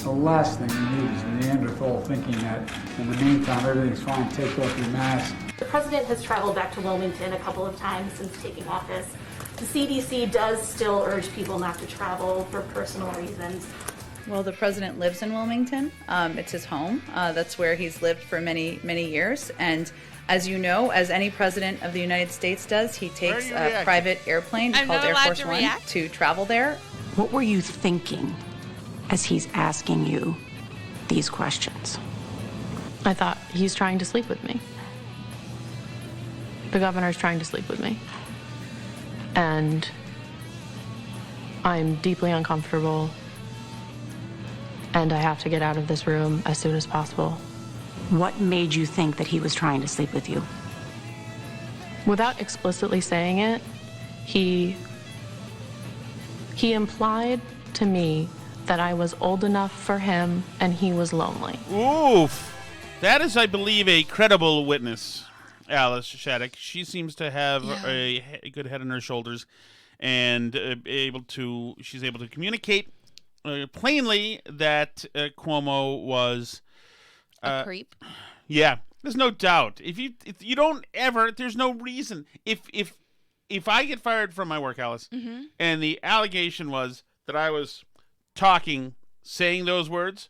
The last thing you need is Neanderthal thinking that in the meantime everything's fine, take off your mask. The president has traveled back to Wilmington a couple of times since taking office. The CDC does still urge people not to travel for personal reasons. Well, the president lives in Wilmington. It's his home. That's where he's lived for many, many years. And as you know, as any president of the United States does, he takes a private airplane called Airforce One to travel there. What were you thinking as he's asking you these questions? I thought he's trying to sleep with me. The governor's trying to sleep with me. And I'm deeply uncomfortable. And I have to get out of this room as soon as possible. What made you think that he was trying to sleep with you? Without explicitly saying it, he implied to me that I was old enough for him and he was lonely. Oof. That is, I believe, a credible witness, Alice Shattuck. She seems to have a good head on her shoulders and she's able to communicate plainly that Cuomo was a creep. Yeah, there's no doubt. If you don't ever, there's no reason. If I get fired from my work, Alice, and the allegation was that I was saying those words,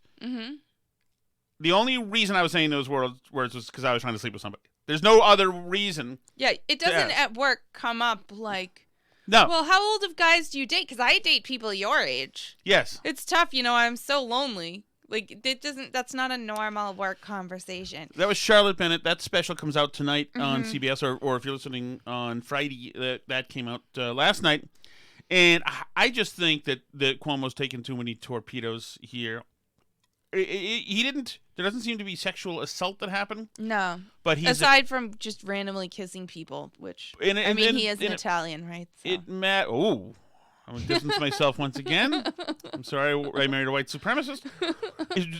the only reason I was saying those words was because I was trying to sleep with somebody. There's no other reason. Yeah, it doesn't at work come up like, no. Well, how old of guys do you date? Because I date people your age. Yes. It's tough, I'm so lonely. Like, that's not a normal work conversation. That was Charlotte Bennett. That special comes out tonight on CBS, or if you're listening on Friday, that came out last night. And I just think that Cuomo's taken too many torpedoes here. He didn't. There doesn't seem to be sexual assault that happened. No. But aside from just randomly kissing people, which he is an Italian, right? So. Oh. I'm going to distance myself once again. I'm sorry I married a white supremacist.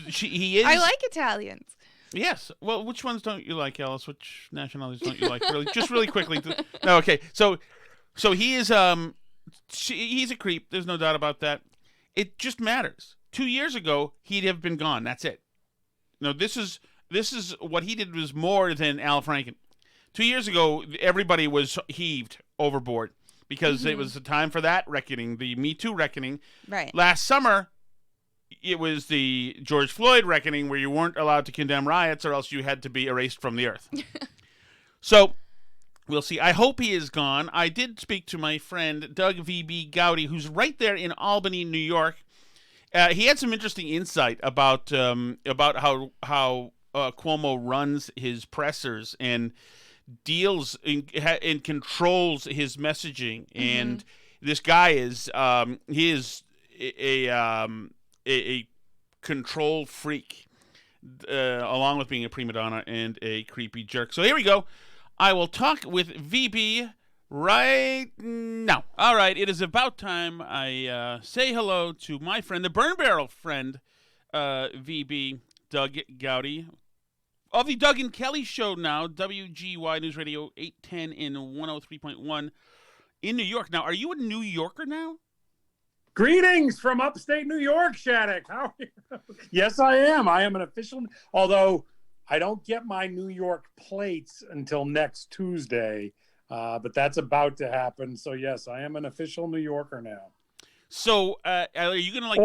He is. I like Italians. Yes. Well, which ones don't you like, Alice? Which nationalities don't you like? Really quickly. No, okay. So he is. He's a creep. There's no doubt about that. It just matters. 2 years ago, he'd have been gone. That's it. No, this is what he did was more than Al Franken. 2 years ago, everybody was heaved overboard. Because it was the time for that reckoning, the Me Too reckoning. Right. Last summer, it was the George Floyd reckoning where you weren't allowed to condemn riots or else you had to be erased from the earth. So, we'll see. I hope he is gone. I did speak to my friend Doug V.B. Gowdy, who's right there in Albany, New York. He had some interesting insight about how Cuomo runs his pressers and deals and controls his messaging, and this guy is he is a control freak, along with being a prima donna and a creepy jerk. So here we go. I will talk with VB right now. All right, it is about time I say hello to my friend, the Burn Barrel friend, VB Doug Gowdy. Of the Doug and Kelly Show now, WGY News Radio 810 and 103.1 in New York. Now, are you a New Yorker now? Greetings from upstate New York, Shattuck. How are you? Yes, I am. I am an official, although I don't get my New York plates until next Tuesday, but that's about to happen. So, yes, I am an official New Yorker now. So, are you going to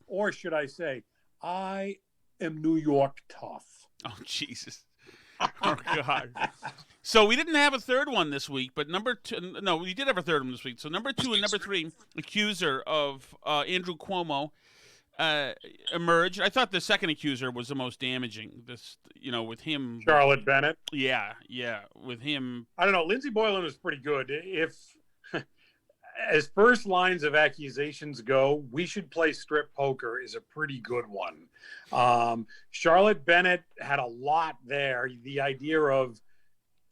Or should I say, I am New York tough. Oh, Jesus. Oh, God. So we didn't have a third one this week, but we did have a third one this week. So number 2 and number 3, accuser of Andrew Cuomo, emerged. I thought the second accuser was the most damaging. With him. Charlotte Bennett. Yeah, with him. I don't know. Lindsey Boylan was pretty good. As first lines of accusations go, we should play strip poker is a pretty good one. Charlotte Bennett had a lot there. The idea of,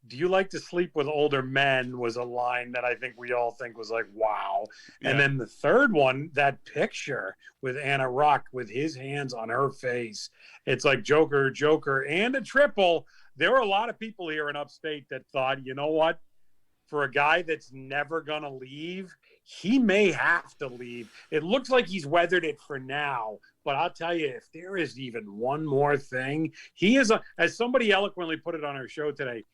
do you like to sleep with older men was a line that I think we all think was like, wow. Yeah. And then the third one, that picture with Anna Ruck with his hands on her face. It's like Joker, and a triple. There were a lot of people here in upstate that thought, you know what? For a guy that's never going to leave, he may have to leave. It looks like he's weathered it for now, but I'll tell you, if there is even one more thing, he is, as somebody eloquently put it on our show today,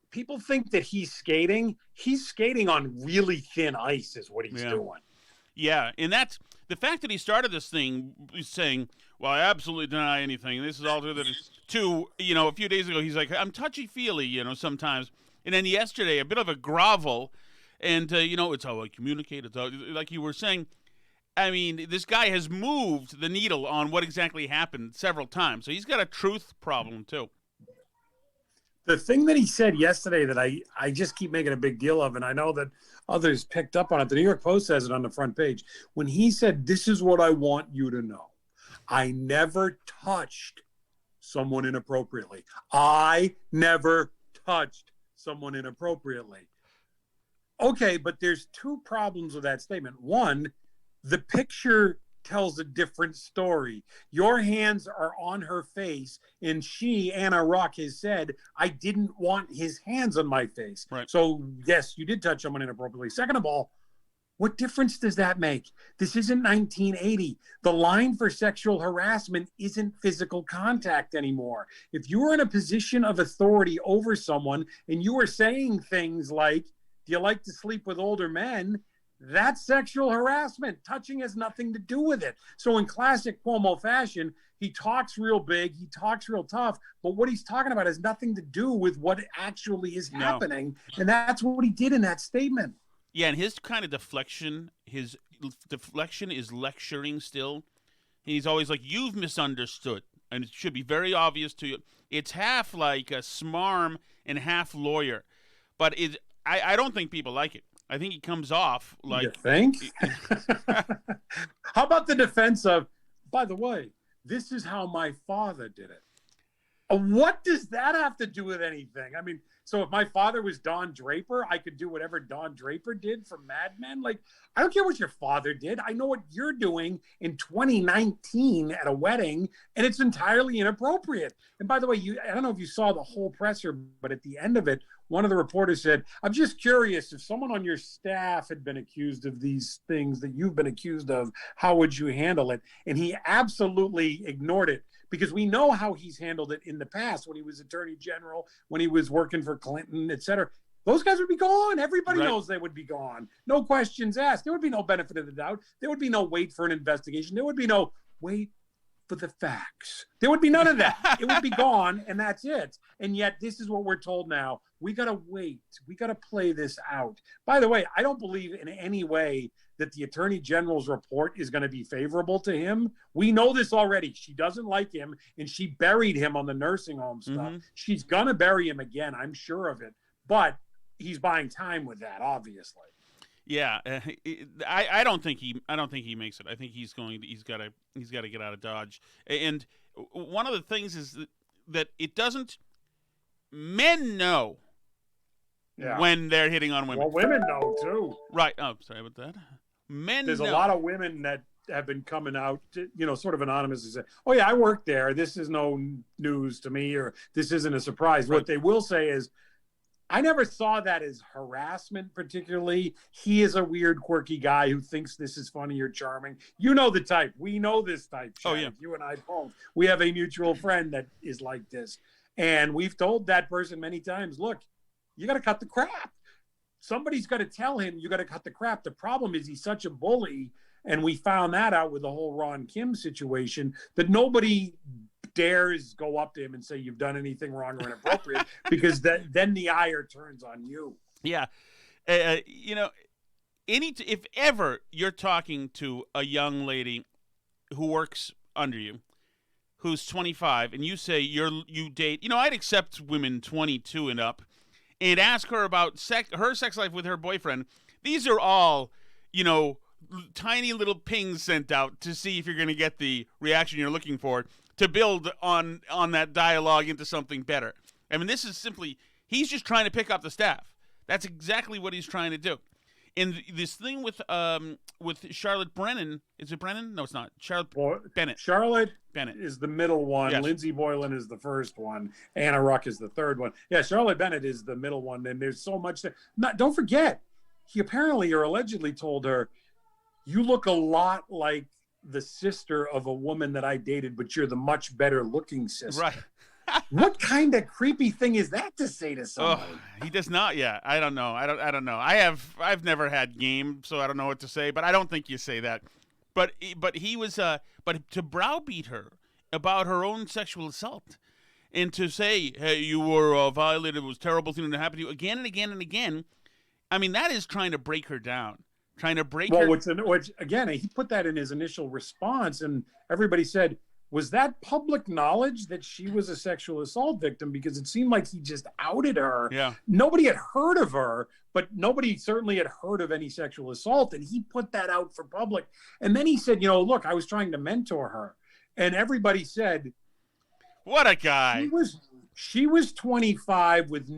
people think that he's skating. He's skating on really thin ice is what he's doing. Yeah, and that's the fact that he started this thing saying, well, I absolutely deny anything. This is all to, a few days ago, he's like, I'm touchy-feely, sometimes. And then yesterday, a bit of a grovel. And, it's how I communicate. It's how, like you were saying, I mean, this guy has moved the needle on what exactly happened several times. So he's got a truth problem, too. The thing that he said yesterday that I just keep making a big deal of, and I know that others picked up on it. The New York Post says it on the front page. When he said, this is what I want you to know. I never touched someone inappropriately. I never touched someone inappropriately. Okay, but there's two problems with that statement. One, the picture tells a different story. Your hands are on her face, and Anna Ruck, has said, I didn't want his hands on my face. Right. So, yes, you did touch someone inappropriately. Second of all, what difference does that make? This isn't 1980. The line for sexual harassment isn't physical contact anymore. If you are in a position of authority over someone and you are saying things like, do you like to sleep with older men? That's sexual harassment. Touching has nothing to do with it. So in classic Cuomo fashion, he talks real big, he talks real tough, but what he's talking about has nothing to do with what actually is happening. And that's what he did in that statement. Yeah, and his kind of deflection is lecturing still. He's always like, you've misunderstood, and it should be very obvious to you. It's half like a smarm and half lawyer. But I don't think people like it. I think he comes off like... You think? How about the defense of, by the way, this is how my father did it? What does that have to do with anything? I mean, so if my father was Don Draper, I could do whatever Don Draper did from Mad Men? Like, I don't care what your father did. I know what you're doing in 2019 at a wedding, and it's entirely inappropriate. And by the way, I don't know if you saw the whole presser, but at the end of it, one of the reporters said, I'm just curious, if someone on your staff had been accused of these things that you've been accused of, how would you handle it? And he absolutely ignored it, because we know how he's handled it in the past when he was attorney general, when he was working for Clinton, et cetera. Those guys would be gone. Everybody knows they would be gone. No questions asked. There would be no benefit of the doubt. There would be no wait for an investigation. There would be no wait for the facts. There would be none of that. It would be gone, and that's it. And yet this is what we're told now. We got to wait. We got to play this out. By the way, I don't believe in any way that the attorney general's report is going to be favorable to him. We know this already. She doesn't like him, and she buried him on the nursing home stuff. Mm-hmm. She's going to bury him again. I'm sure of it. But he's buying time with that, obviously. Yeah, I don't think he makes it. I think he's got to get out of Dodge. And one of the things is that it doesn't. Men know when they're hitting on women. Well, women know too. Right. Oh, sorry about that. There's a lot of women that have been coming out, sort of anonymously say, oh yeah, I worked there. This is no news to me, or this isn't a surprise. Right. What they will say is, I never saw that as harassment particularly. He is a weird, quirky guy who thinks this is funny or charming. You know the type. We know this type. Chad. Oh, yeah. You and I both. We have a mutual friend that is like this. And we've told that person many times, look, you got to cut the crap. Somebody's got to tell him you got to cut the crap. The problem is he's such a bully, and we found that out with the whole Ron Kim situation, that nobody dares go up to him and say you've done anything wrong or inappropriate, because then the ire turns on you. Yeah. If ever you're talking to a young lady who works under you, who's 25, and you say you date, I'd accept women 22 and up, and ask her about her sex life with her boyfriend. These are all, tiny little pings sent out to see if you're going to get the reaction you're looking for, to build on that dialogue into something better. I mean, this is simply, he's just trying to pick up the staff. That's exactly what he's trying to do. And this thing with Charlotte Brennan, is it Brennan? No, it's not. Bennett. Charlotte Bennett is the middle one. Yes. Lindsay Boylan is the first one. Anna Ruck is the third one. Yeah, Charlotte Bennett is the middle one. And there's so much there. Don't forget, he apparently or allegedly told her, "You look a lot like the sister of a woman that I dated, but you're the much better looking sister." Right. What kind of creepy thing is that to say to somebody? He does not. Yeah, I don't know. I don't know. I've never had game, so I don't know what to say. But I don't think you say that. But he was but to browbeat her about her own sexual assault, and to say, hey, you were violated, it was a terrible thing to happen to you again and again and again. I mean, that is trying to break her down, trying to break her. Which again, he put that in his initial response, and everybody said, was that public knowledge that she was a sexual assault victim? Because it seemed like he just outed her. Yeah. Nobody had heard of her, but nobody certainly had heard of any sexual assault. And he put that out for public. And then he said, look, I was trying to mentor her. And everybody said, what a guy. She was 25 with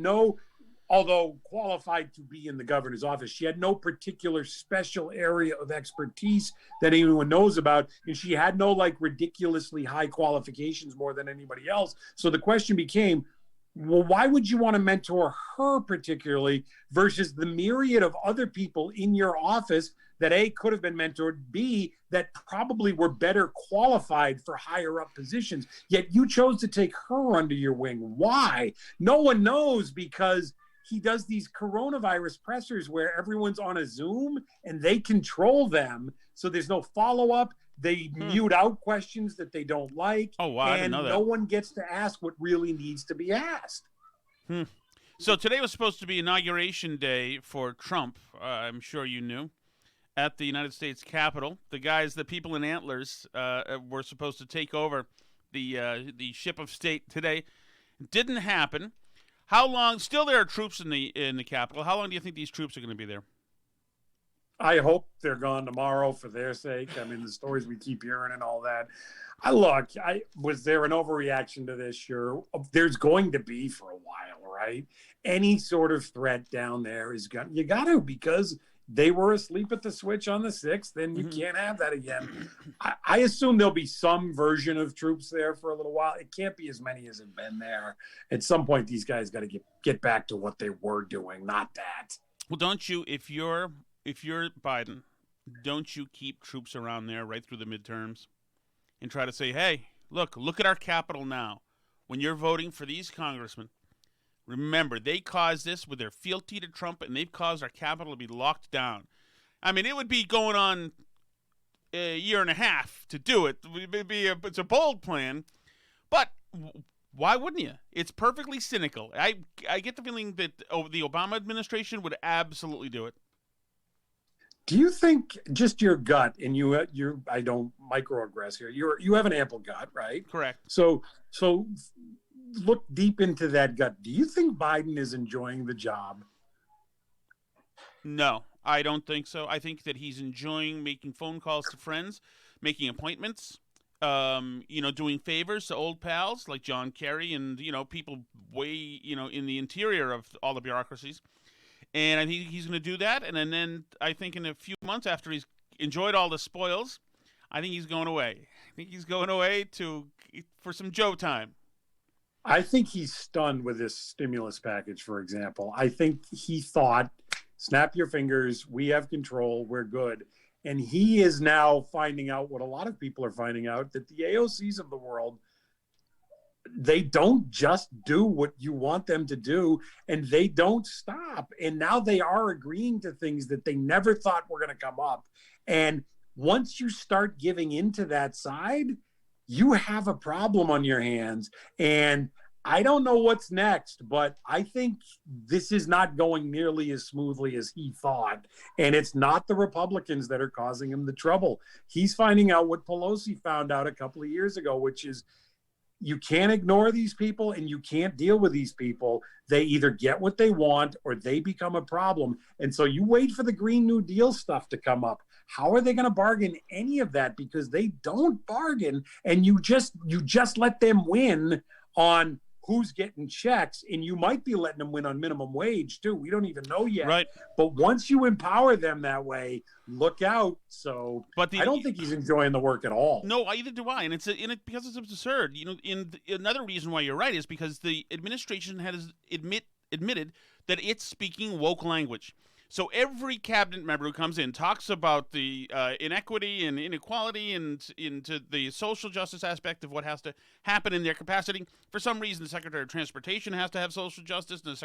although qualified to be in the governor's office, she had no particular special area of expertise that anyone knows about. And she had no ridiculously high qualifications more than anybody else. So the question became, well, why would you want to mentor her particularly versus the myriad of other people in your office that A, could have been mentored, B, that probably were better qualified for higher up positions, yet you chose to take her under your wing. Why? No one knows, because he does these coronavirus pressers where everyone's on a Zoom and they control them. So there's no follow-up. They mute out questions that they don't like. Oh, wow. I didn't know that. No one gets to ask what really needs to be asked. So today was supposed to be Inauguration Day for Trump. I'm sure you knew. At the United States Capitol. The people in antlers were supposed to take over the ship of state today. Didn't happen. How long? Still, there are troops in the Capitol. How long do you think these troops are going to be there? I hope they're gone tomorrow for their sake. I mean, the stories we keep hearing and all that. Was there an overreaction to this? Sure. There's going to be for a while, right? Any sort of threat down there you got to, because they were asleep at the switch on the 6th, and you can't have that again. I assume there'll be some version of troops there for a little while. It can't be as many as have been there. At some point, these guys got to get back to what they were doing, not that. Well, don't you, if you're Biden, don't you keep troops around there right through the midterms and try to say, hey, look at our Capitol now. When you're voting for these congressmen, remember, they caused this with their fealty to Trump, and they've caused our Capitol to be locked down. I mean, it would be going on a year and a half to do it. It's a bold plan, but why wouldn't you? It's perfectly cynical. I get the feeling that the Obama administration would absolutely do it. Do you think, just your gut, and I don't microaggress here, you have an ample gut, right? Correct. So look deep into that gut. Do you think Biden is enjoying the job? No, I don't think so. I think that he's enjoying making phone calls to friends, making appointments, doing favors to old pals like John Kerry and, people way, in the interior of all the bureaucracies. And I think he's going to do that. And then I think in a few months after he's enjoyed all the spoils, I think he's going away. I think he's going away for some Joe time. I think he's stunned with this stimulus package, for example. I think he thought, snap your fingers, we have control, we're good. And he is now finding out what a lot of people are finding out, that the AOCs of the world, they don't just do what you want them to do, and they don't stop. And now they are agreeing to things that they never thought were going to come up. And once you start giving into that side, you have a problem on your hands. And I don't know what's next, but I think this is not going nearly as smoothly as he thought. And it's not the Republicans that are causing him the trouble. He's finding out what Pelosi found out a couple of years ago, which is you can't ignore these people and you can't deal with these people. They either get what they want or they become a problem. And so you wait for the Green New Deal stuff to come up. How are they going to bargain any of that? Because they don't bargain, and you just let them win on who's getting checks, and you might be letting them win on minimum wage too. We don't even know yet. Right. But once you empower them that way, look out. So I don't think he's enjoying the work at all. No, either do I. And because it's absurd. Another reason why you're right is because the administration has admitted that it's speaking woke language. So every cabinet member who comes in talks about the inequity and inequality and into the social justice aspect of what has to happen in their capacity. For some reason, the Secretary of Transportation has to have social justice, and the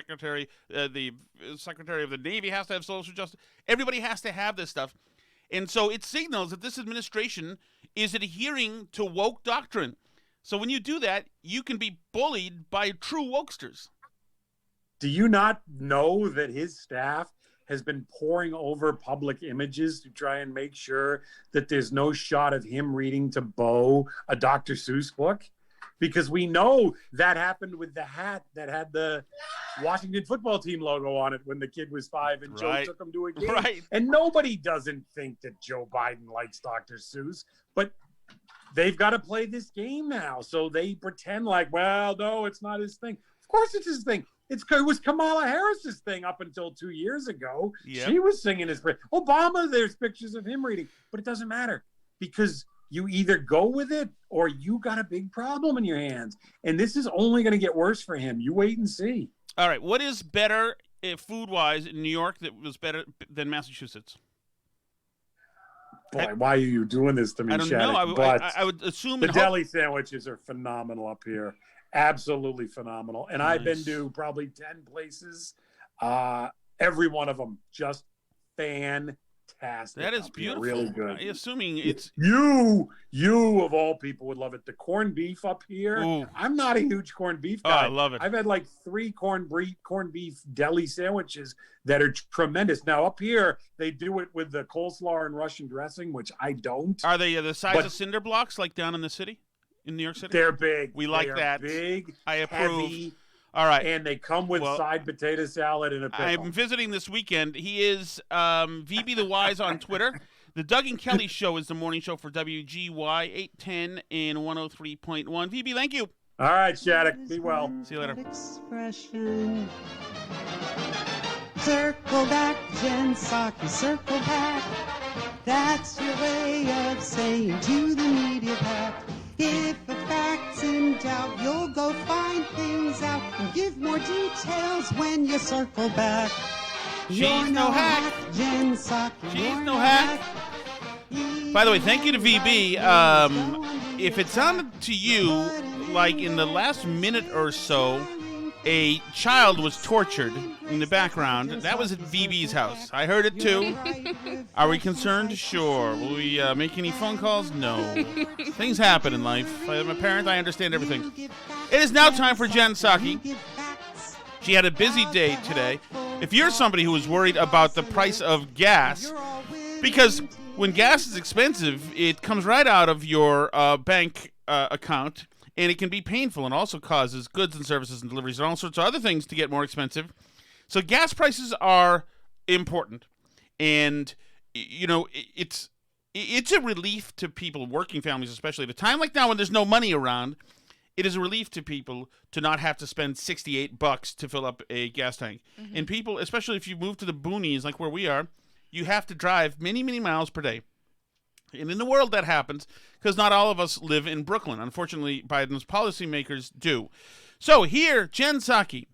Secretary of the Navy has to have social justice. Everybody has to have this stuff. And so it signals that this administration is adhering to woke doctrine. So when you do that, you can be bullied by true wokesters. Do you not know that his staff has been poring over public images to try and make sure that there's no shot of him reading to Bo a Dr. Seuss book? Because we know that happened with the hat that had the Washington football team logo on it when the kid was 5 and Joe took him to a game. Right. And nobody doesn't think that Joe Biden likes Dr. Seuss, but they've got to play this game now. So they pretend like, well, no, it's not his thing. Of course it's his thing. It was Kamala Harris's thing up until 2 years ago. Yep. She was singing his praise. Obama, there's pictures of him reading, but it doesn't matter because you either go with it or you got a big problem in your hands. And this is only going to get worse for him. You wait and see. All right. What is better food-wise in New York that was better than Massachusetts? Boy, why are you doing this to me, I don't Shannon? know. I would assume the deli sandwiches are phenomenal up here. Absolutely phenomenal. And I've been to probably 10 places. Every one of them just fantastic. That is beautiful. Really good. I'm assuming it's you of all people would love it. The corned beef up here. Ooh. I'm not a huge corned beef guy. I love it. I've had like 3 corned beef deli sandwiches that are tremendous. Now up here they do it with the coleslaw and Russian dressing, which I don't. Are they the size of cinder blocks like down in the city? In New York City? They're big. We like they are that. Big. I approve. Heavy, all right. and they come with side potato salad and a pickle. I'm visiting this weekend. He is VB the Wise on Twitter. The Doug and Kelly Show is the morning show for WGY 810 and 103.1. VB, thank you. All right, Shattuck. Be well. See you later. Expression. Circle back, Jen Psaki, circle back. That's your way of saying to the media pack. If a fact's in doubt, you'll go find things out and give more details when you circle back. She's no hack. Jen Psaki. She's no hack. By the way, thank you to VB. If it sounded to you like in the last minute or so, a child was tortured in the background, that was at VB's house. I heard it too. Are we concerned? Sure. Will we make any phone calls? No. Things happen in life. I'm a parent. I understand everything. It is now time for Jen Psaki. She had a busy day today. If you're somebody who is worried about the price of gas, because when gas is expensive, it comes right out of your bank account, and it can be painful and also causes goods and services and deliveries and all sorts of other things to get more expensive. So gas prices are important. And, you know, it's a relief to people, working families especially. At a time like now when there's no money around, it is a relief to people to not have to spend $68 to fill up a gas tank. Mm-hmm. And people, especially if you move to the boonies like where we are, you have to drive many, many miles per day. And in the world that happens because not all of us live in Brooklyn. Unfortunately, Biden's policymakers do. So here, Jen Psaki,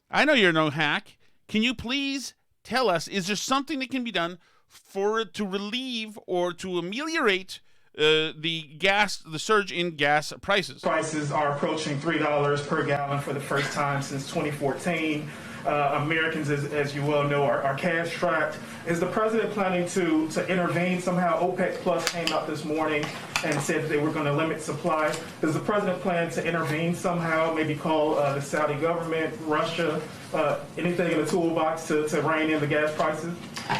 I know you're no hack. Can you please tell us, is there something that can be done to relieve or to ameliorate the surge in gas prices? Prices are approaching $3 per gallon for the first time since 2014. Americans, as you well know, are cash strapped. Is the president planning to intervene somehow? OPEC Plus came out this morning and said they were going to limit supply. Does the president plan to intervene somehow, maybe call the Saudi government, Russia, anything in the toolbox to rein in the gas prices?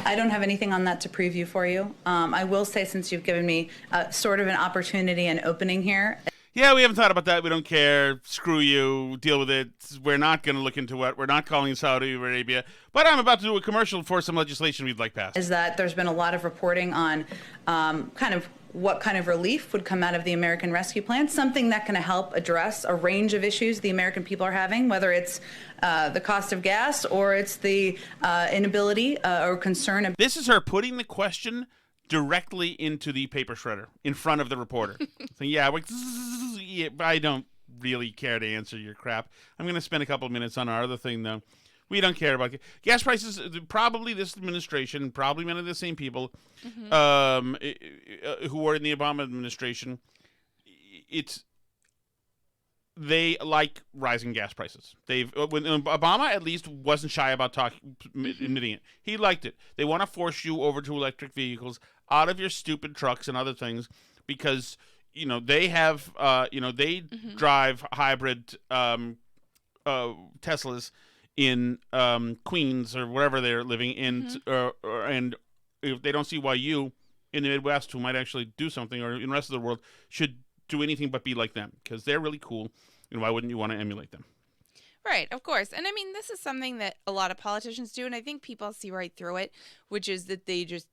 I don't have anything on that to preview for you. I will say, since you've given me sort of an opportunity and opening here. Yeah, we haven't thought about that. We don't care. Screw you. Deal with it. We're not going to look into it. We're not calling Saudi Arabia. But I'm about to do a commercial for some legislation we'd like passed. Is that there's been a lot of reporting on kind of what kind of relief would come out of the American Rescue Plan, something that can help address a range of issues the American people are having, whether it's the cost of gas or it's the inability or concern. This is her putting the question directly into the paper shredder in front of the reporter. So yeah, I don't really care to answer your crap. I'm going to spend a couple of minutes on our other thing, though. We don't care about gas prices. Probably this administration, probably many of the same people who were in the Obama administration, they like rising gas prices. When Obama at least wasn't shy about admitting it. He liked it. They want to force you over to electric vehicles, out of your stupid trucks and other things, because they have they drive hybrid Teslas in Queens or wherever they're living in, and if they don't see why you in the Midwest, who might actually do something, or in the rest of the world, should do anything but be like them, because they're really cool, and why wouldn't you want to emulate them? Right, of course. And I mean, this is something that a lot of politicians do, and I think people see right through it, which is that they just,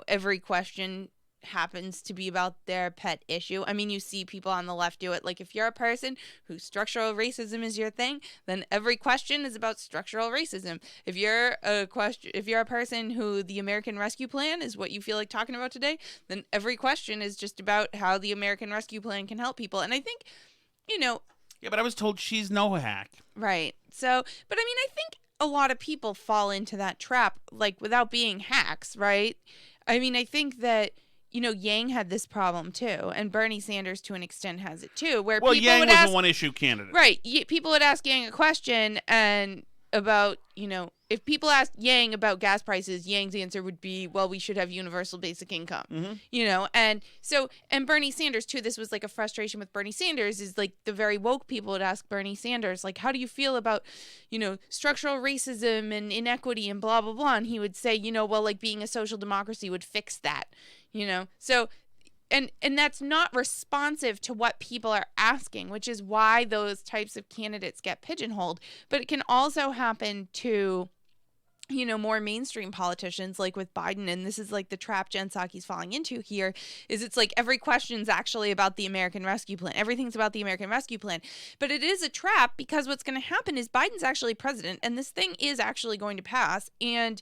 every question happens to be about their pet issue. I mean, you see people on the left do it. Like, if you're a person who structural racism is your thing, then every question is about structural racism. If you're a person who the American Rescue Plan is what you feel like talking about today, then every question is just about how the American Rescue Plan can help people. And I think, Yeah, but I was told she's no hack. Right. So, but I mean, I think a lot of people fall into that trap, like, without being hacks, right? I mean, I think that Yang had this problem too, and Bernie Sanders to an extent has it too, where people Yang would was ask, a one-issue candidate, right? People would ask Yang a question, and about if people asked Yang about gas prices, Yang's answer would be, well, we should have universal basic income, and Bernie Sanders too. This was like a frustration with Bernie Sanders, is like the very woke people would ask Bernie Sanders, like, how do you feel about structural racism and inequity and blah blah blah, and he would say, well, like, being a social democracy would fix that. So, and that's not responsive to what people are asking, which is why those types of candidates get pigeonholed. But it can also happen to, more mainstream politicians, like with Biden, and this is like the trap Jen Psaki's falling into here, is it's like every question's actually about the American Rescue Plan. Everything's about the American Rescue Plan. But it is a trap, because what's going to happen is Biden's actually president, and this thing is actually going to pass, and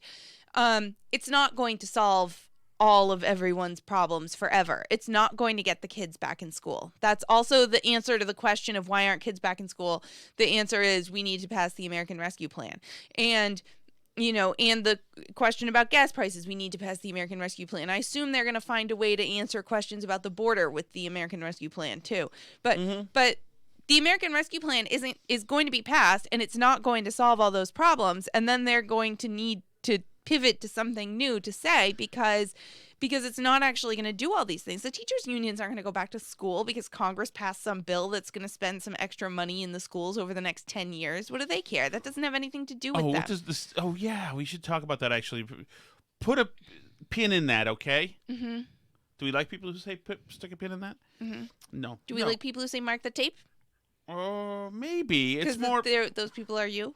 it's not going to solve all of everyone's problems forever. It's not going to get the kids back in school. That's also the answer to the question of why aren't kids back in school. The answer is we need to pass the American Rescue Plan. And and the question about gas prices, we need to pass the American Rescue Plan. I assume they're going to find a way to answer questions about the border with the American Rescue Plan too. But the American Rescue Plan is going to be passed, and it's not going to solve all those problems. And then they're going to need to pivot to something new to say, because it's not actually going to do all these things. The teachers' unions aren't going to go back to school because Congress passed some bill that's going to spend some extra money in the schools over the next 10 years. What do they care? That doesn't have anything to do with what them. does this? Oh yeah, we should talk about that actually. Put a pin in that, okay? Mm-hmm. Do we like people who say stick a pin in that? Mm-hmm. No. Do we like people who say mark the tape? Maybe it's more. Those people are you.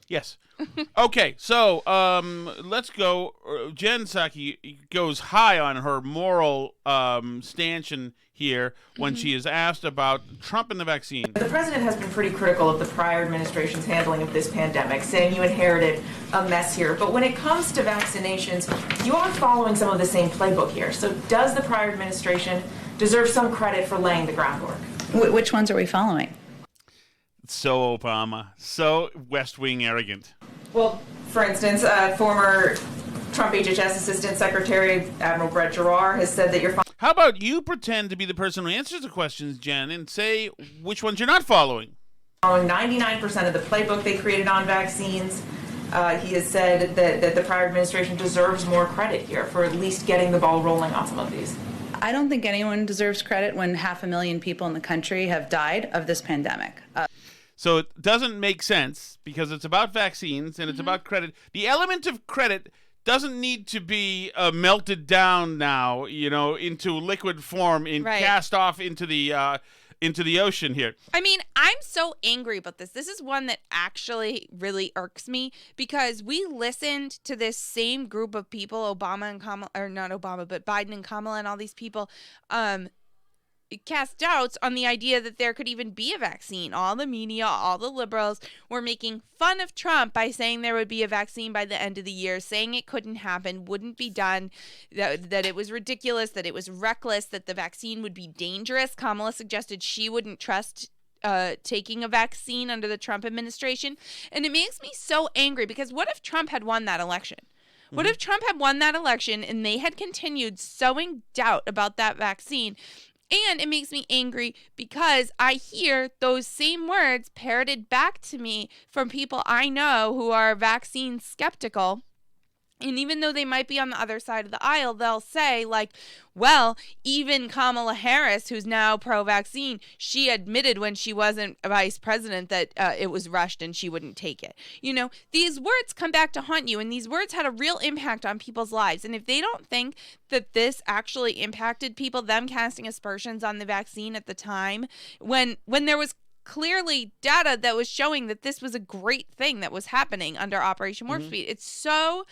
Yes. Okay, so let's go. Jen Psaki goes high on her moral stanchion here when she is asked about Trump and the vaccine. The president has been pretty critical of the prior administration's handling of this pandemic, saying you inherited a mess here. But when it comes to vaccinations, you are following some of the same playbook here. So does the prior administration deserve some credit for laying the groundwork? Which ones are we following? So Obama, so West Wing arrogant. Well, for instance, former Trump HHS Assistant Secretary Admiral Brett Giroir has said that you're How about you pretend to be the person who answers the questions, Jen, and say which ones you're not following? following 99% of the playbook they created on vaccines. He has said that the prior administration deserves more credit here for at least getting the ball rolling on some of these. I don't think anyone deserves credit when 500,000 people in the country have died of this pandemic. So it doesn't make sense because it's about vaccines and it's about credit. The element of credit doesn't need to be melted down now, into liquid form and cast off into the ocean here. I mean, I'm so angry about this. This is one that actually really irks me because we listened to this same group of people, Obama and Kamala, or not Obama, but Biden and Kamala and all these people, cast doubts on the idea that there could even be a vaccine. All the media, all the liberals were making fun of Trump by saying there would be a vaccine by the end of the year, saying it couldn't happen, wouldn't be done, that it was ridiculous, that it was reckless, that the vaccine would be dangerous. Kamala suggested she wouldn't trust taking a vaccine under the Trump administration. And it makes me so angry because what if Trump had won that election? What if Trump had won that election and they had continued sowing doubt about that vaccine? And it makes me angry because I hear those same words parroted back to me from people I know who are vaccine skeptical. And even though they might be on the other side of the aisle, they'll say, like, well, even Kamala Harris, who's now pro-vaccine, she admitted when she wasn't a vice president that it was rushed and she wouldn't take it. You know, these words come back to haunt you, and these words had a real impact on people's lives. And if they don't think that this actually impacted people, them casting aspersions on the vaccine at the time, when there was clearly data that was showing that this was a great thing that was happening under Operation Warp Speed, it's so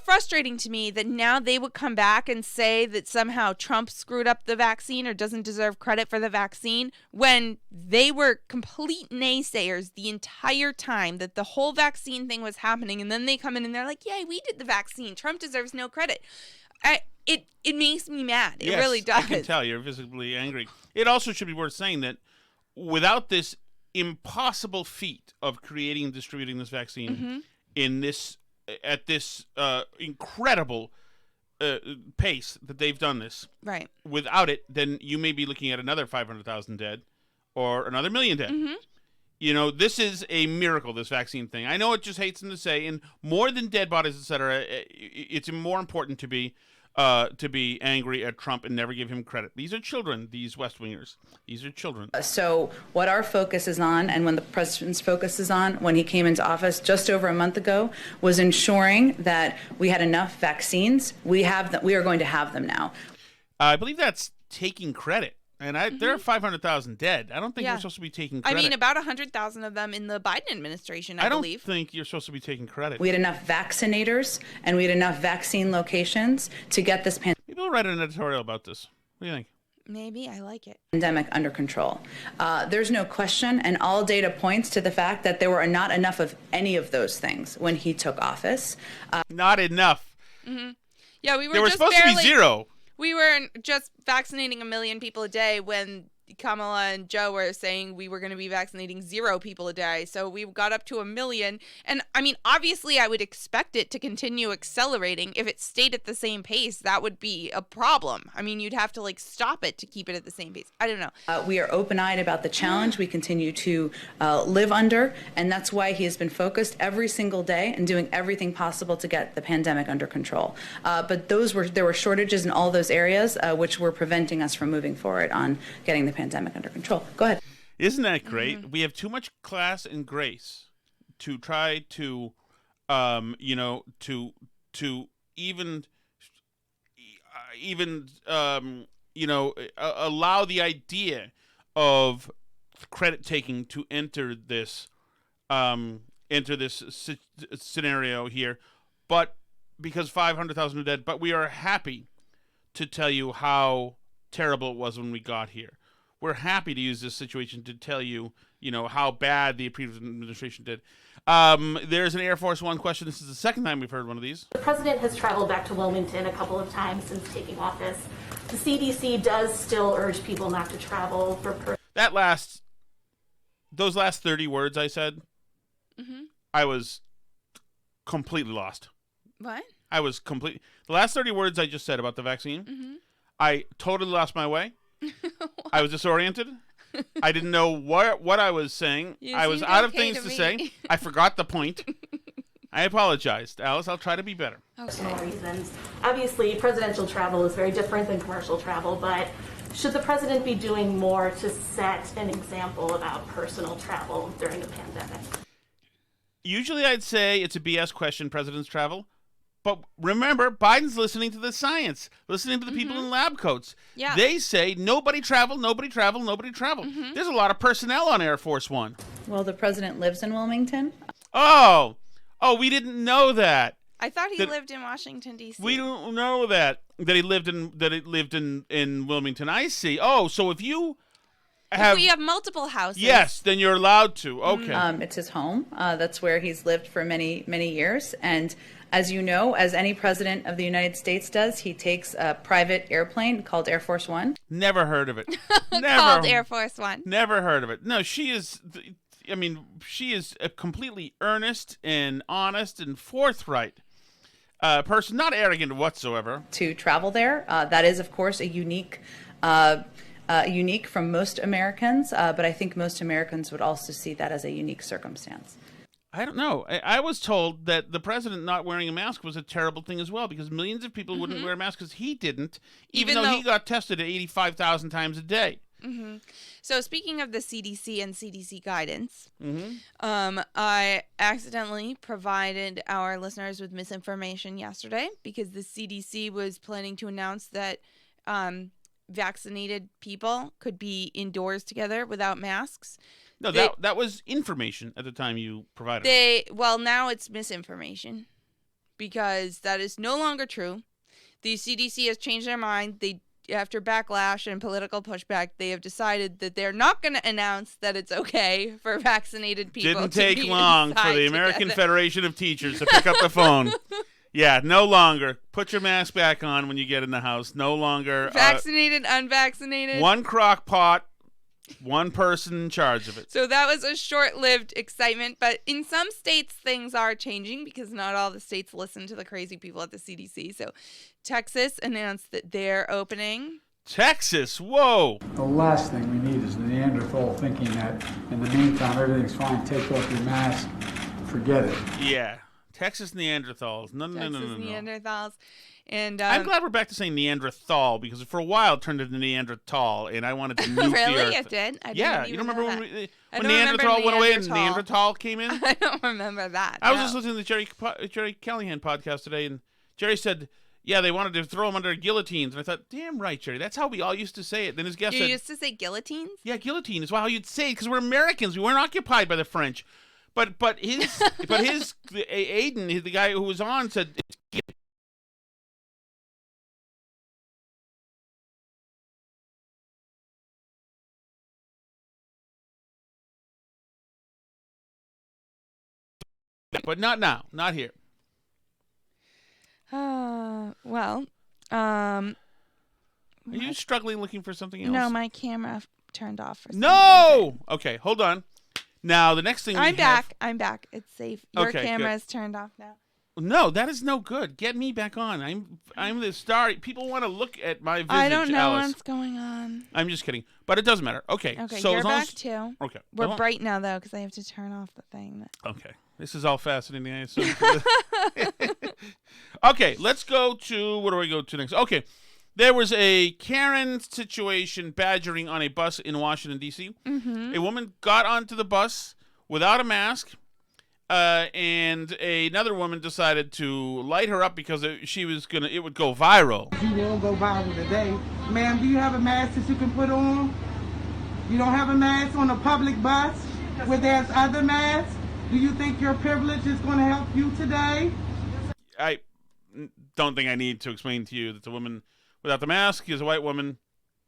frustrating to me that now they would come back and say that somehow Trump screwed up the vaccine or doesn't deserve credit for the vaccine when they were complete naysayers the entire time that the whole vaccine thing was happening. And then they come in and they're like, yay, we did the vaccine. Trump deserves no credit. It makes me mad. It really does. I can tell you're visibly angry. It also should be worth saying that without this impossible feat of creating and distributing this vaccine at this incredible pace that they've done this. Right. Without it, then you may be looking at another 500,000 dead or another million dead. You know, this is a miracle, this vaccine thing. I know it just hates them to say, and more than dead bodies, etc., it's more important to be angry at Trump and never give him credit. These are children, these West Wingers. These are children. So what our focus is on, and when the president's focus is on, when he came into office just over a month ago, was ensuring that we had enough vaccines. We are going to have them now. I believe that's taking credit. And there are 500,000 dead. I don't think we're supposed to be taking credit. I mean, about 100,000 of them in the Biden administration, I believe. I don't think you're supposed to be taking credit. We had enough vaccinators and we had enough vaccine locations to get this Maybe we'll write an editorial about this. What do you think? Maybe. I like it. Pandemic under control. There's no question, and all data points to the fact that there were not enough of any of those things when he took office. Not enough. Yeah, we were There was just supposed to be zero. We were just vaccinating 1 million people a day when Kamala and Joe were saying we were going to be vaccinating 0 people a day. So we got up to 1 million. And I mean, obviously I would expect it to continue accelerating. If it stayed at the same pace, that would be a problem. I mean, you'd have to stop it to keep it at the same pace. I don't know. We are open-eyed about the challenge we continue to live under. And that's why he has been focused every single day and doing everything possible to get the pandemic under control. But there were shortages in all those areas, which were preventing us from moving forward on getting the pandemic under control. Go ahead. Isn't that great? We have too much class and grace to try to, to even allow the idea of credit taking to enter this scenario here. But because 500,000 are dead, but we are happy to tell you how terrible it was when we got here. We're happy to use this situation to tell you, how bad the previous administration did. There's an Air Force One question. This is the second time we've heard one of these. The president has traveled back to Wilmington a couple of times since taking office. The CDC does still urge people not to travel for those last 30 words I said, I was completely lost. What? The last 30 words I just said about the vaccine, I totally lost my way. I was disoriented. I didn't know what I was saying. I was out of things to say. I forgot the point. I apologized, Alice. I'll try to be better. Personal reasons. Obviously, presidential travel is very different than commercial travel, but should the president be doing more to set an example about personal travel during the pandemic? Usually I'd say it's a BS question, president's travel. But remember, Biden's listening to the science, listening to the people in lab coats. Yeah. They say nobody travel, nobody travel, nobody travel. There's a lot of personnel on Air Force One. Well, the president lives in Wilmington. Oh, we didn't know that. I thought he lived in Washington, D.C. We don't know that he lived in Wilmington. I see. Oh, so if you If we have multiple houses. Yes, then you're allowed to. Okay. It's his home. That's where he's lived for many, many years. And as you know, as any president of the United States does, he takes a private airplane called Airforce One. Never heard of it. Never. Called Air Force One. Never heard of it. No, she is a completely earnest and honest and forthright person, not arrogant whatsoever. To travel there. That is, of course, a unique from most Americans, but I think most Americans would also see that as a unique circumstance. I don't know. I was told that the president not wearing a mask was a terrible thing as well, because millions of people wouldn't wear a mask because he didn't, even though he got tested 85,000 times a day. Mm-hmm. So speaking of the CDC and CDC guidance, I accidentally provided our listeners with misinformation yesterday because the CDC was planning to announce that vaccinated people could be indoors together without masks. No, that was information at the time you provided it. Well, now it's misinformation because that is no longer true. The CDC has changed their mind. After backlash and political pushback, they have decided that they're not going to announce that it's okay for vaccinated people Didn't to take be long for the American Federation of Teachers to pick up the phone. Yeah, no longer. Put your mask back on when you get in the house. No longer. Vaccinated, unvaccinated. One crock pot, one person in charge of it. So that was a short-lived excitement, but in some states things are changing because not all the states listen to the crazy people at the CDC. So Texas announced that they're opening. Texas, whoa. The last thing we need is Neanderthal thinking that in the meantime everything's fine, take off your mask, forget it. Yeah, Texas Neanderthals. No. Neanderthals. And I'm glad we're back to saying Neanderthal because for a while it turned into Neanderthal, and I wanted to nuke really? the Earth. It did? I yeah, didn't you don't even remember know when Neanderthal went away and Neanderthal came in? I don't remember that. I was just listening to the Jerry Callahan podcast today, and Jerry said, yeah, they wanted to throw him under guillotines. And I thought, damn right, Jerry. That's how we all used to say it. Then his guest said... You used to say guillotines? Yeah, guillotine is how you'd say it because we're Americans. We weren't occupied by the French. But Aiden, the guy who was on, said... But not now. Not here. Well, Are you struggling looking for something else? No, my camera turned off for some No! reason. Okay, hold on. Now, the next thing I'm back. It's safe. Your camera is turned off now. No, that is no good. Get me back on. I'm the star. People want to look at my visage, I don't know Alice. what's going on. I'm just kidding. But it doesn't matter. Okay. So you're as long back as... too. Okay. We're bright now, though, because I have to turn off the thing. Okay. This is all fascinating, I assume. Okay, let's go to... What do we go to next? Okay. There was a Karen situation badgering on a bus in Washington, D.C. Mm-hmm. A woman got onto the bus without a mask, and another woman decided to light her up because it would go viral. You will go viral today. Ma'am, do you have a mask that you can put on? You don't have a mask on a public bus where there's other masks? Do you think your privilege is going to help you today? I don't think I need to explain to you that the woman without the mask is a white woman,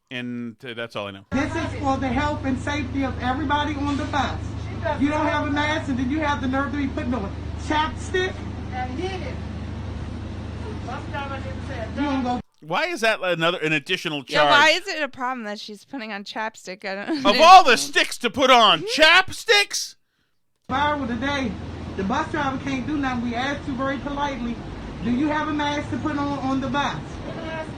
and that's all I know. This is for the health and safety of everybody on the bus. You don't have a mask, and then you have the nerve to be putting on chapstick? Why is that an additional charge? Yeah, why is it a problem that she's putting on chapstick? I don't. Of all the sticks to put on, chapsticks? Viral today. The bus driver can't do nothing. We asked you very politely, do you have a mask to put on the bus?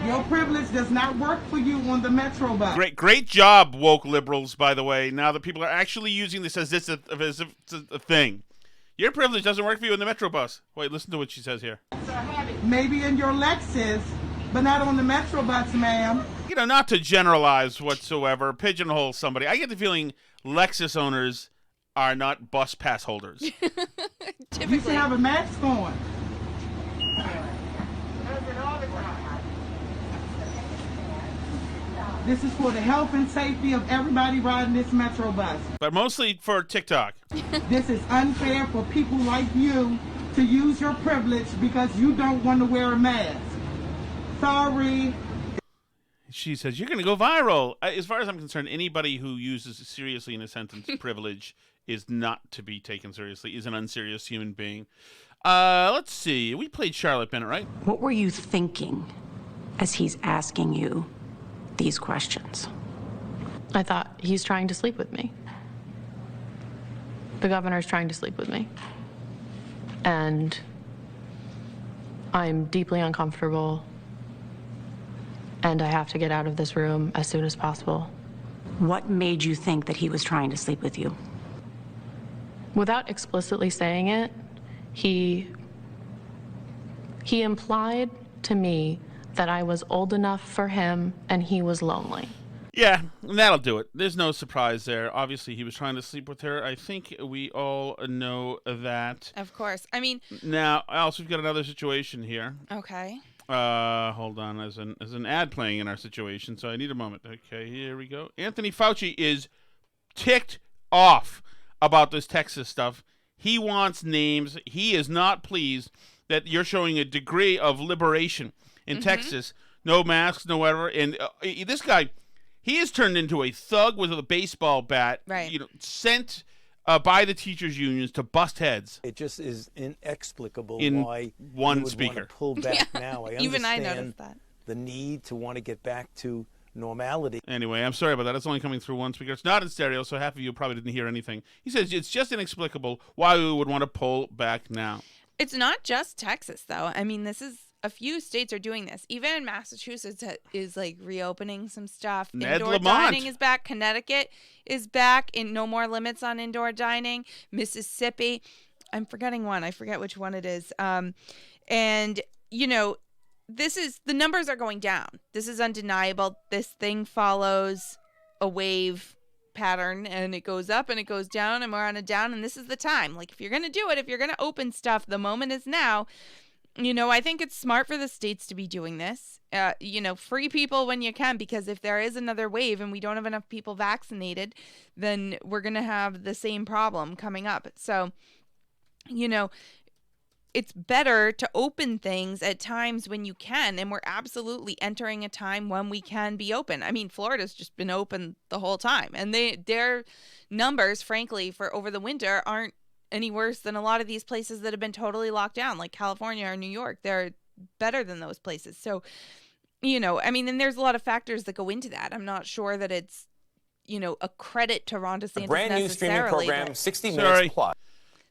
Your privilege does not work for you on the Metro bus. Great job, woke liberals, by the way. Now that people are actually using this as if it's a thing. Your privilege doesn't work for you on the Metro bus. Wait, listen to what she says here. Maybe in your Lexus, but not on the Metro bus, ma'am. You know, not to generalize whatsoever, pigeonhole somebody. I get the feeling Lexus owners are not bus pass holders. You should have a mask on. This is for the health and safety of everybody riding this Metro bus. But mostly for TikTok. This is unfair for people like you to use your privilege because you don't want to wear a mask. Sorry. She says, you're going to go viral. As far as I'm concerned, anybody who uses seriously in a sentence privilege is not to be taken seriously, is an unserious human being. Let's see. We played Charlotte Bennett, right? What were you thinking as he's asking you these questions? I thought he's trying to sleep with me. The governor's trying to sleep with me. And I'm deeply uncomfortable. And I have to get out of this room as soon as possible. What made you think that he was trying to sleep with you? Without explicitly saying it, he implied to me that I was old enough for him and he was lonely. Yeah, that'll do it. There's no surprise there. Obviously, he was trying to sleep with her. I think we all know that. Of course. I mean... Now, else we've got another situation here. Okay. Hold on. There's an ad playing in our situation, so I need a moment. Okay, here we go. Anthony Fauci is ticked off about this Texas stuff. He wants names. He is not pleased that you're showing a degree of liberation in Texas. No masks, no whatever. And this guy, he is turned into a thug with a baseball bat, right? Sent by the teachers' unions to bust heads. It just is inexplicable one why you would speaker want to pull back now. I Even I understand noticed that. the need to want to get back to normality. Anyway, I'm sorry about that. It's only coming through one speaker. It's not in stereo, so half of you probably didn't hear anything. He says it's just inexplicable why we would want to pull back now. It's not just Texas, though. I mean, this is a few states are doing this. Even Massachusetts is like reopening some stuff. Ned Indoor Lamont. dining is back. Connecticut is back. In no more limits on indoor dining. Mississippi, I'm forgetting one. I forget which one it is. And the numbers are going down. This is undeniable. This thing follows a wave pattern, and it goes up and it goes down, and we're on a down, and this is the time. Like, if you're going to do it, if you're going to open stuff, the moment is now. I think it's smart for the states to be doing this. Free people when you can, because if there is another wave and we don't have enough people vaccinated, then we're going to have the same problem coming up. So, it's better to open things at times when you can, and we're absolutely entering a time when we can be open. I mean, Florida's just been open the whole time, and their numbers, frankly, for over the winter aren't any worse than a lot of these places that have been totally locked down, like California or New York. They're better than those places. So, and there's a lot of factors that go into that. I'm not sure that it's, a credit to Ron DeSantis. A brand new streaming program, 60 Minutes Plus.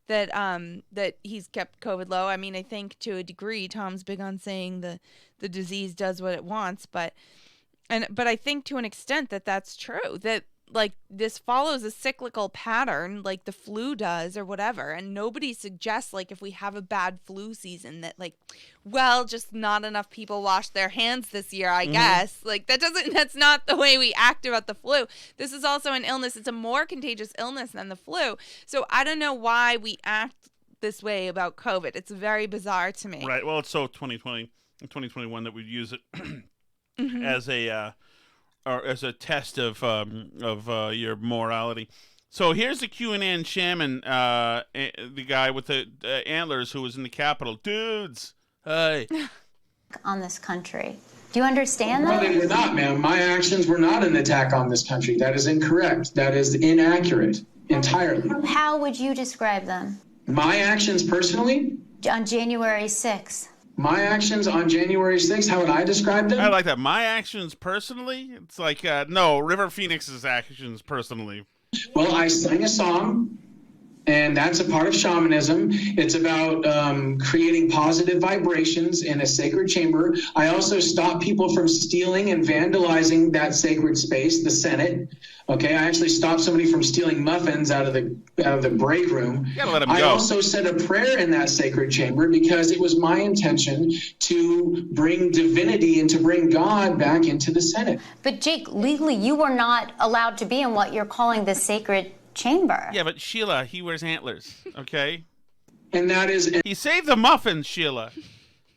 That he's kept COVID low. I mean, I think to a degree, Tom's big on saying the disease does what it wants, but I think to an extent that's true, that like this follows a cyclical pattern like the flu does or whatever, and nobody suggests like if we have a bad flu season that just not enough people wash their hands this year, I guess. Like that's not the way we act about the flu. This is also an illness. It's a more contagious illness than the flu. So I don't know why we act this way about COVID. It's very bizarre to me. Right. Well, it's so 2020 and 2021 that we use it as a test of your morality. So here's the QAnon shaman, the guy with the antlers who was in the Capitol. Dudes, hey. On this country. Do you understand that? No, they were not, ma'am. My actions were not an attack on this country. That is incorrect. That is inaccurate entirely. How would you describe them? My actions personally? On January 6th. My actions on January 6th, how would I describe them? I like that. My actions personally? It's like, no, River Phoenix's actions personally. Well, I sang a song, and that's a part of shamanism. It's about creating positive vibrations in a sacred chamber. I also stop people from stealing and vandalizing that sacred space, the Senate. Okay, I actually stopped somebody from stealing muffins out of the break room. You gotta let him go. I also said a prayer in that sacred chamber because it was my intention to bring divinity and to bring God back into the Senate. But Jake, legally, you were not allowed to be in what you're calling the sacred chamber. Yeah, but Sheila, he wears antlers, okay? And that is... He saved the muffins, Sheila.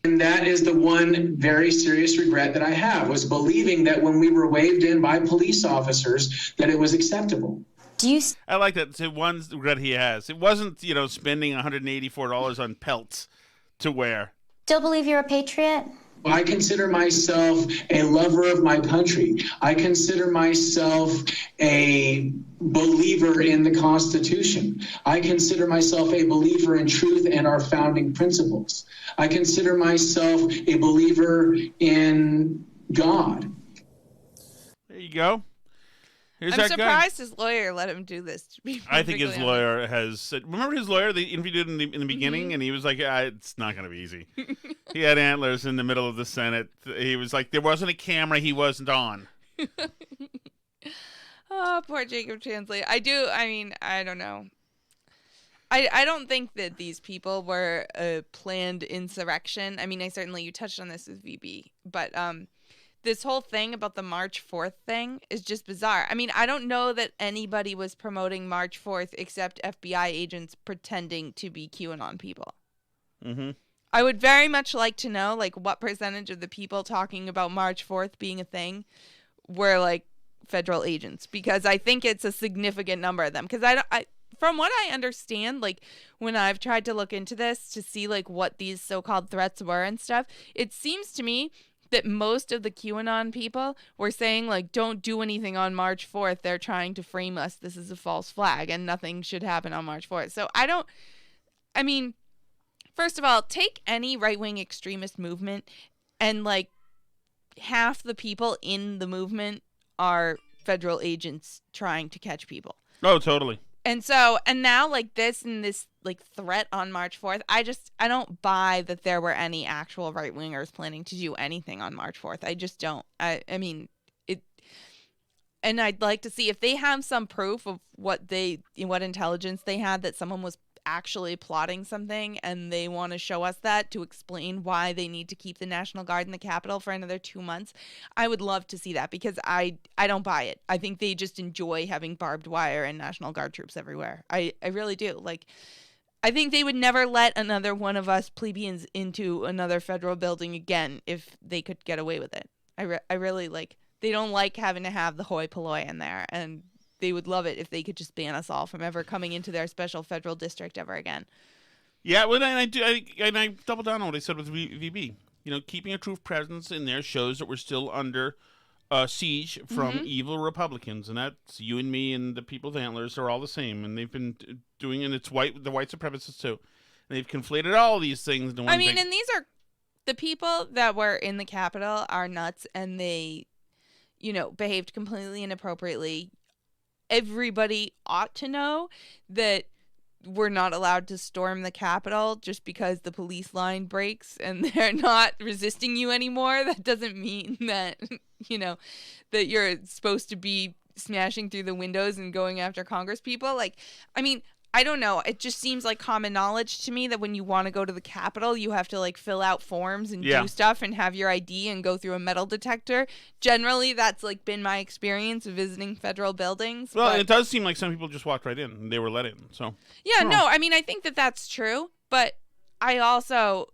And that is the one very serious regret that I have, was believing that when we were waved in by police officers, that it was acceptable. I like that. It's one regret he has. It wasn't, spending $184 on pelts to wear. Still believe you're a patriot? I consider myself a lover of my country. I consider myself a believer in the Constitution. I consider myself a believer in truth and our founding principles. I consider myself a believer in God. There you go. Here's I'm that surprised his lawyer let him do this. To be I think his perfectly lawyer has said, remember his lawyer they interviewed in the beginning, and he was like, it's not going to be easy. He had antlers in the middle of the Senate. He was like, there wasn't a camera he wasn't on. Oh, poor Jacob Chansley. I don't know. I don't think that these people were a planned insurrection. I mean, you touched on this with VB, but this whole thing about the March 4th thing is just bizarre. I mean, I don't know that anybody was promoting March 4th except FBI agents pretending to be QAnon people. Mm-hmm. I would very much like to know, like, what percentage of the people talking about March 4th being a thing were, like, federal agents, because I think it's a significant number of them. Because from what I understand, like, when I've tried to look into this to see, like, what these so-called threats were and stuff, it seems to me that most of the QAnon people were saying, like, don't do anything on March 4th. They're trying to frame us. This is a false flag, and nothing should happen on March 4th. So first of all, take any right-wing extremist movement, and, like, half the people in the movement are federal agents trying to catch people. Oh, totally. And now, like, this like, threat on March 4th, I don't buy that there were any actual right-wingers planning to do anything on March 4th. I just don't. I mean, and I'd like to see if they have some proof of what intelligence they had that someone was actually plotting something, and they want to show us that to explain why they need to keep the National Guard in the Capitol for another 2 months. I would love to see that, because I don't buy it. I think they just enjoy having barbed wire and National Guard troops everywhere. I really do. Like, I think they would never let another one of us plebeians into another federal building again if they could get away with it. I really, like, they don't like having to have the hoi polloi in there, and they would love it if they could just ban us all from ever coming into their special federal district ever again. Yeah, well, I double down on what I said with VB. You know, keeping a true presence in there shows that we're still under siege from evil Republicans, and that's you and me and the people with antlers are all the same, and they've been doing, and it's the white supremacists too. And they've conflated all these things into one thing. And these are the people that were in the Capitol are nuts, and they, behaved completely inappropriately. Everybody ought to know that we're not allowed to storm the Capitol just because the police line breaks and they're not resisting you anymore. That doesn't mean that, that you're supposed to be smashing through the windows and going after Congress people. Like, I don't know. It just seems like common knowledge to me that when you want to go to the Capitol, you have to, like, fill out forms and do stuff and have your ID and go through a metal detector. Generally, that's, like, been my experience of visiting federal buildings. Well, it does seem like some people just walked right in and they were let in. So yeah, no, I think that that's true. But I also,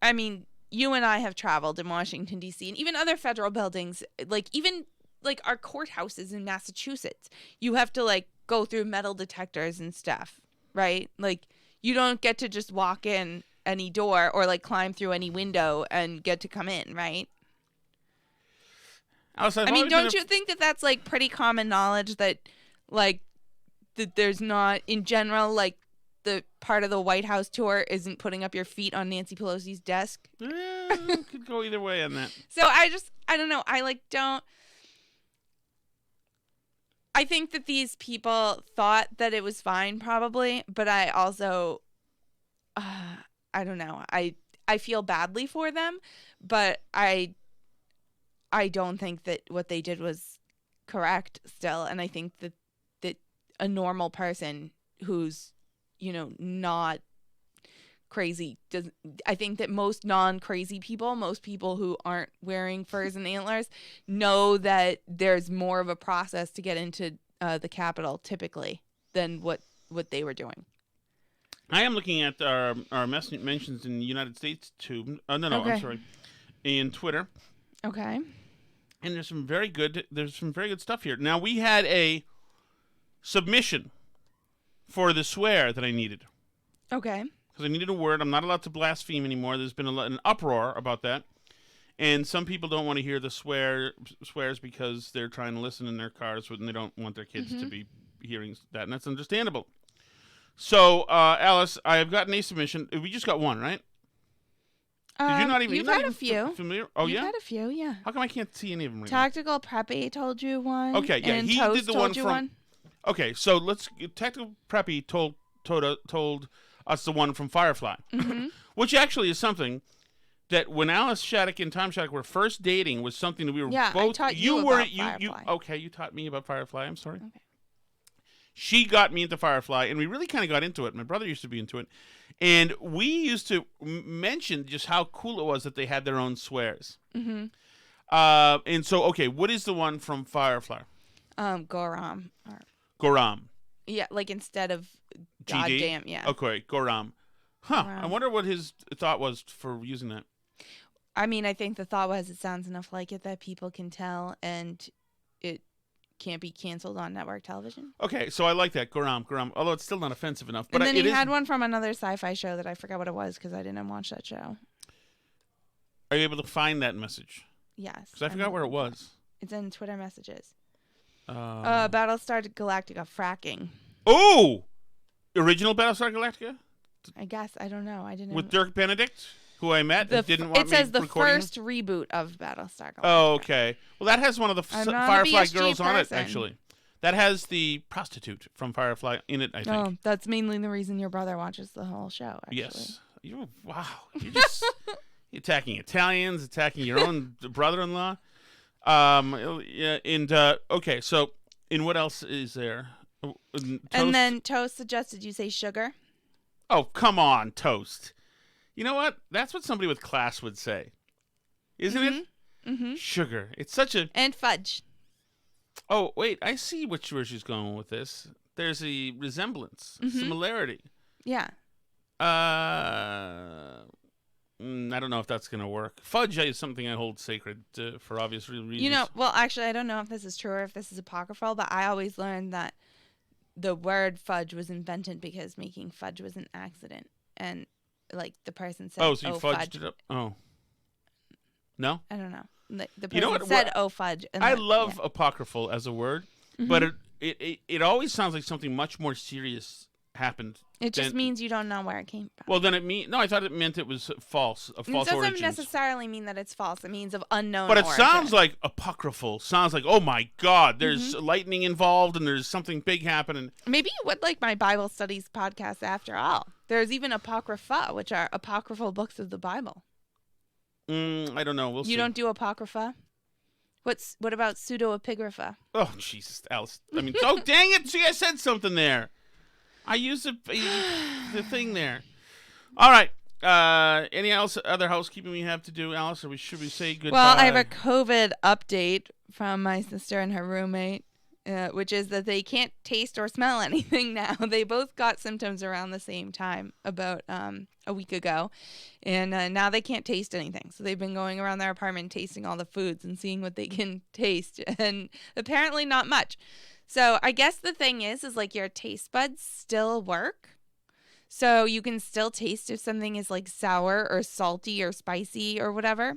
you and I have traveled in Washington, D.C., and even other federal buildings, like, even, like, our courthouses in Massachusetts, you have to, like, go through metal detectors and stuff, right? Like, you don't get to just walk in any door or, like, climb through any window and get to come in, right? Don't you think that that's, like, pretty common knowledge that, like, that there's not, in general, like, the part of the White House tour isn't putting up your feet on Nancy Pelosi's desk? Could go either way on that. So I don't know. I think that these people thought that it was fine, probably, but I also, I don't know. I feel badly for them, but I don't think that what they did was correct still, and I think that a normal person who's, not crazy I think that most non-crazy people, most people who aren't wearing furs and antlers, know that there's more of a process to get into the Capitol typically than what they were doing. I am looking at our mentions in the United States too. Okay. I'm sorry, in Twitter. Okay. And there's some very good stuff here. Now, we had a submission for the swear that I needed. Okay. Because I needed a word. I'm not allowed to blaspheme anymore. There's been an uproar about that. And some people don't want to hear the swears because they're trying to listen in their cars and they don't want their kids to be hearing that, and that's understandable. So, Alice, I have gotten a submission. We just got one, right? Did you not even? You've you're not had a even few. Familiar? Oh, You've yeah. had a few, yeah. How come I can't see any of them right Tactical Preppy told you one. Okay, yeah, and he Toast did the told one you from. one. Okay, so Tactical Preppy told us the one from Firefly, which actually is something that when Alice Shattuck and Tom Shattuck were first dating was something that we were both. I taught you about Firefly. Okay, you taught me about Firefly. I'm sorry. Okay. She got me into Firefly, and we really kind of got into it. My brother used to be into it, and we used to mention just how cool it was that they had their own swears. And so, okay, what is the one from Firefly? Gorram. Gorram. Yeah, like instead of GD? goddamn, yeah. Okay, Gorram. Huh. Gorram. I wonder what his thought was for using that. I mean, I think the thought was it sounds enough like it that people can tell, and it can't be canceled on network television. Okay, so I like that, Gorram. Although it's still not offensive enough. But and then he had one from another sci-fi show that I forgot what it was because I didn't watch that show. Are you able to find that message? Yes. Because I forgot where it was. It's in Twitter messages. Battlestar Galactica fracking. Oh! Original Battlestar Galactica? I guess. I don't know. I didn't. With Dirk Benedict, who I met and didn't want me It says the recording first reboot of Battlestar Galactica. Oh, okay. Well, that has one of the Firefly BSG girls on it, person. actually. That has the prostitute from Firefly in it, I think. Oh, that's mainly the reason your brother watches the whole show, actually. Yes. Wow. You're just you're attacking Italians, attacking your own brother-in-law. Yeah, and okay, so and what else is there? And then Toast suggested you say sugar. Oh, come on, Toast. You know what? That's what somebody with class would say. Isn't it? Mm-hmm. Sugar. It's such a... And fudge. Oh, wait. I see where she's going with this. There's a resemblance, similarity. Yeah. I don't know if that's going to work. Fudge is something I hold sacred for obvious reasons. You know, well, actually, I don't know if this is true or if this is apocryphal, but I always learned that the word fudge was invented because making fudge was an accident. And, like, the person said, oh, so you fudged fudge. it up? Oh. No? I don't know. The person you know what? said, oh, fudge. And I love apocryphal as a word, but it always sounds like something much more serious happened. It just means you don't know where it came from. Well, then no, I thought it meant it was false, of false origins. It doesn't necessarily mean that it's false. It means of unknown But it origin. sounds like apocryphal. Sounds like, oh my God, there's lightning involved and there's something big happening. Maybe you would like my Bible studies podcast after all. There's even apocrypha, which are apocryphal books of the Bible. I don't know. We'll see. You don't do apocrypha? What about pseudoepigrapha? Oh, Jesus, Alice. I mean, oh, dang it. See, I said something there. I used the thing there. All right. Any other housekeeping we have to do, Alice, or should we say goodbye? Well, I have a COVID update from my sister and her roommate, which is that they can't taste or smell anything now. They both got symptoms around the same time, about a week ago, and now they can't taste anything. So they've been going around their apartment tasting all the foods and seeing what they can taste, and apparently not much. So I guess the thing is like your taste buds still work. So you can still taste if something is like sour or salty or spicy or whatever.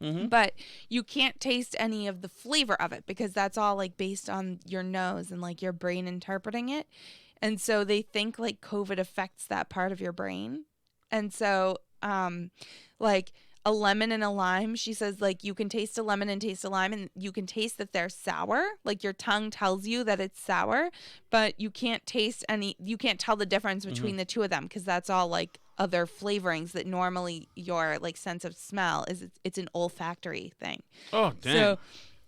But you can't taste any of the flavor of it because that's all like based on your nose and like your brain interpreting it. And so they think like COVID affects that part of your brain. And so like a lemon and a lime, she says, like, you can taste a lemon and taste a lime, and you can taste that they're sour. Like, your tongue tells you that it's sour, but you can't you can't tell the difference between the two of them because that's all, like, other flavorings that normally your, like, sense of smell it's an olfactory thing. Oh, dang.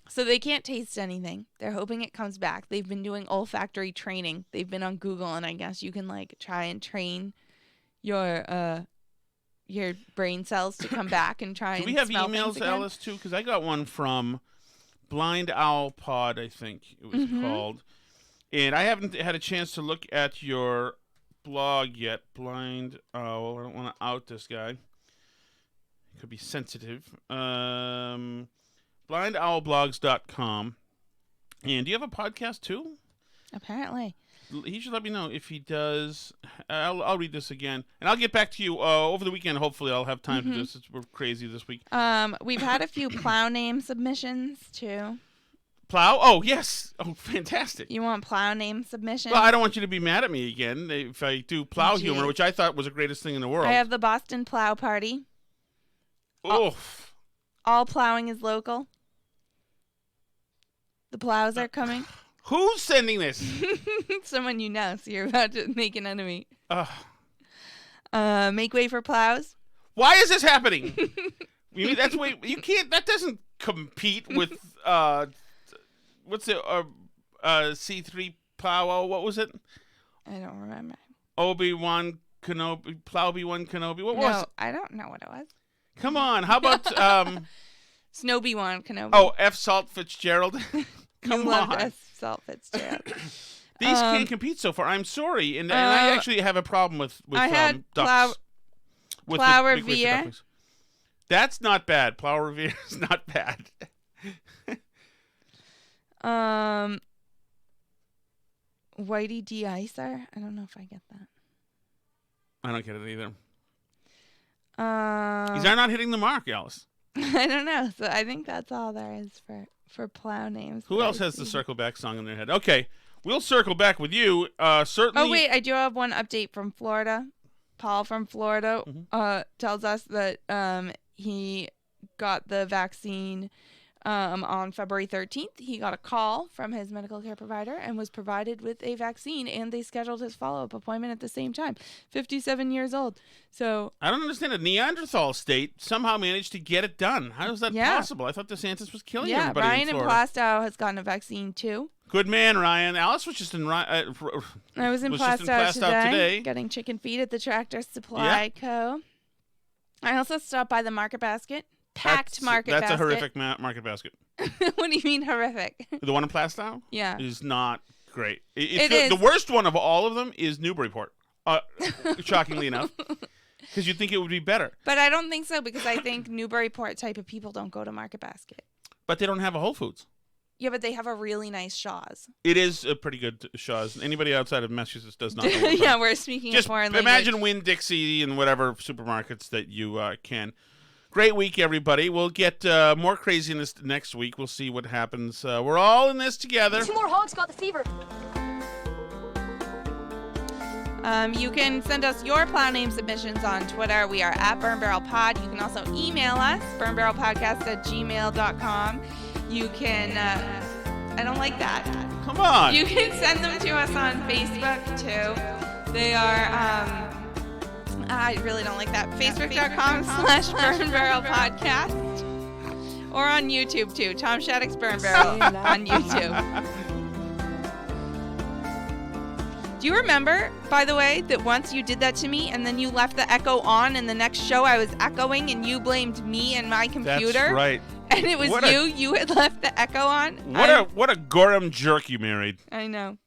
So they can't taste anything. They're hoping it comes back. They've been doing olfactory training. They've been on Google, and I guess you can, like, try and train your brain cells to come back and try and smell things again. Do we have emails, Alice, too? Because I got one from Blind Owl Pod, I think it was called. And I haven't had a chance to look at your blog yet, Blind Owl. I don't want to out this guy. Could be sensitive. BlindOwlBlogs.com. And do you have a podcast, too? Apparently. He should let me know if he does. I'll read this again, and I'll get back to you over the weekend. Hopefully, I'll have time to do this. We're crazy this week. We've had a few plow name submissions too. Plow? Oh, yes. Oh, fantastic. You want plow name submissions? Well, I don't want you to be mad at me again if I do plow humor, which I thought was the greatest thing in the world. I have the Boston Plow Party. Oof. All plowing is local. The plows are coming. Who's sending this? Someone you know, so you're about to make an enemy. Make way for plows. Why is this happening? You can't. That doesn't compete with what's it? C3 plow. What was it? I don't remember. Obi-Wan Kenobi. Plow Obi-Wan Kenobi. What was it? I don't know what it was. Come on. How about Snowy-Wan Kenobi. Oh, F. Salt Fitzgerald. Come on. F. Salt Fitzgerald. These can't compete so far. I'm sorry, and I actually have a problem with I had ducks. Plow Revere. That's not bad. Plow Revere is not bad. Whitey De-Icer. I don't know if I get that. I don't get it either. These are not hitting the mark, Alice. I don't know. So I think that's all there is for plow names. Who else has the Circle Back song in their head? Okay, we'll circle back with you. Certainly. Oh, wait. I do have one update from Florida. Paul from Florida tells us that he got the vaccine on February 13th. He got a call from his medical care provider and was provided with a vaccine, and they scheduled his follow-up appointment at the same time. 57 years old. So I don't understand. A Neanderthal state somehow managed to get it done. How is that possible? I thought DeSantis was killing everybody Ryan in in Florida. Plastow has gotten a vaccine too. Good man, Ryan. Alice was just in. I was in Plastow today, getting chicken feed at the Tractor Supply Co. I also stopped by the Market Basket. Packed Market Basket. That's a horrific Market Basket. What do you mean horrific? The one in Plastow? Yeah. Is not great. It is. The worst one of all of them is Newburyport, shockingly enough, because you'd think it would be better. But I don't think so, because I think Newburyport type of people don't go to Market Basket. But they don't have a Whole Foods. Yeah, but they have a really nice Shaw's. It is a pretty good Shaw's. Anybody outside of Massachusetts does not know. Yeah, we're speaking a foreign language. Imagine Winn-Dixie and whatever supermarkets that you can. Great week, everybody. We'll get more craziness next week. We'll see what happens. We're all in this together. 2 more hogs got the fever. You can send us your plow name submissions on Twitter. We are at Burn Barrel Pod. You can also email us, burnbarrelpodcast@gmail.com. You can, I don't like that. Come on. You can send them to us on Facebook, too. They are, I really don't like that. Facebook.com/burnbarrelpodcast. Or on YouTube, too. Tom Shattuck's Burn Barrel on YouTube. Do you remember, by the way, that once you did that to me and then you left the echo on, and the next show I was echoing and you blamed me and my computer? That's right. And it was you had left the echo on. What a Gorram jerk you married. I know.